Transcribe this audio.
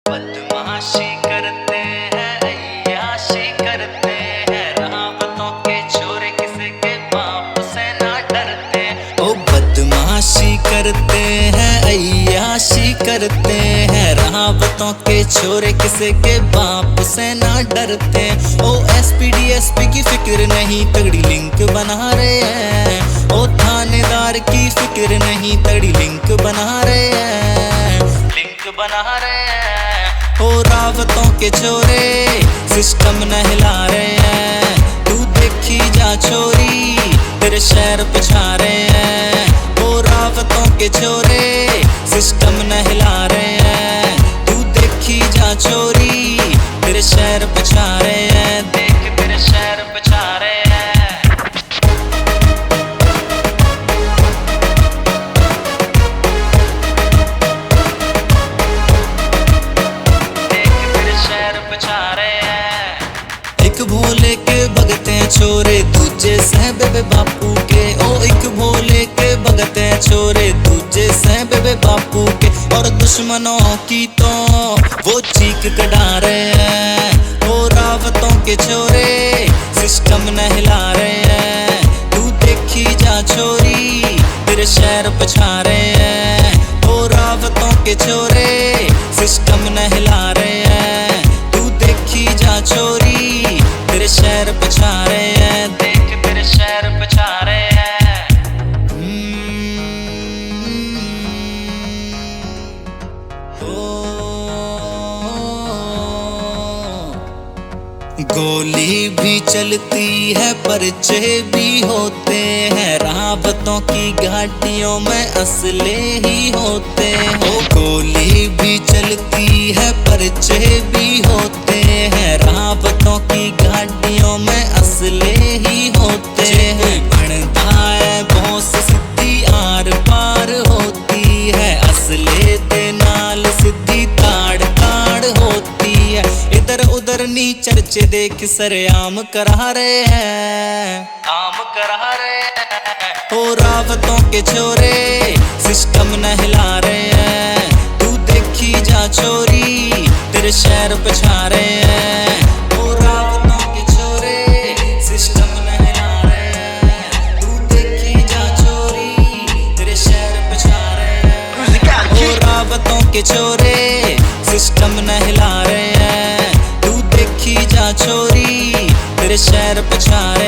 बदमाशी करते हैं, अय्याशी करते हैं, रहावतों के छोरे किसी के बाप से ना डरते। ओ बदमाशी करते हैं, अय्याशी करते हैं, रहावतों के छोरे किसी के बाप से ना डरते। ओ SPD की फिक्र नहीं, तगड़ी लिंक बना रहे हैं। ओ थानेदार की फिक्र नहीं, तगड़ी लिंक बना रहे हैं, लिंक बना रहे हैं। ओ रावतों के छोरे सिस्टम न हिला रहे हैं, तू देखी जा छोरी तेरे शहर पछा रहे हैं। ओ रावतों के छोरे सिस्टम न हिला रहे हैं, तू देखी जा छोरी तेरे शहर पछा रहे हैं, देख तेरे शहर पछा रहे हैं। एक भोले के भगते हैं छोरे, दूजे सह बेबे बापू के। ओ एक भोले के भगते हैं छोरे, दूजे सह बेबे बापू के। और दुश्मनों की तो वो चीख कढ़ा रहे हैं। ओ रावतों के छोरे सिस्टम न हिला रहे हैं, तू देखी जा छोरी तेरे शहर पछा रहे हैं। ओ रावतों के छोरे सिस्टम न हिला रहे हैं, तू देखी जा छोरी तेरे शहर पछा रहे हैं, देख तेरे शहर पछा रहे हैं। गोली भी चलती है, पर्चे भी होते हैं, रावतों की गाड़ियों में असले ही होते हैं। ओ गोली भी चलती है, पर्चे भी होते हैं, रावतों की गाड़ियों में असले ही होते हैं। अणदा है बॉस सिद्धि आर पार होती है, असले दे नाल सिद्धि ताड़ ताड़ होती है। इधर उधर नी चर्चे देख सरेआम करा रहे हैं, आम करा रहे हैं। ओ रावतों के छोरे सिस्टम न हिला रहे हैं, तू देखी जा छोरी तेरे शहर पछा रहे हैं। ओ रावतों के छोरे सिस्टम न हिला रहे हैं, तू देखी जा छोरी तेरे शहर पछा रहे हैं। ओ रावतों के छोरे सिस्टम न हिला रहे हैं, तू देखी जा छोरी तेरे शहर पछा रहे हैं।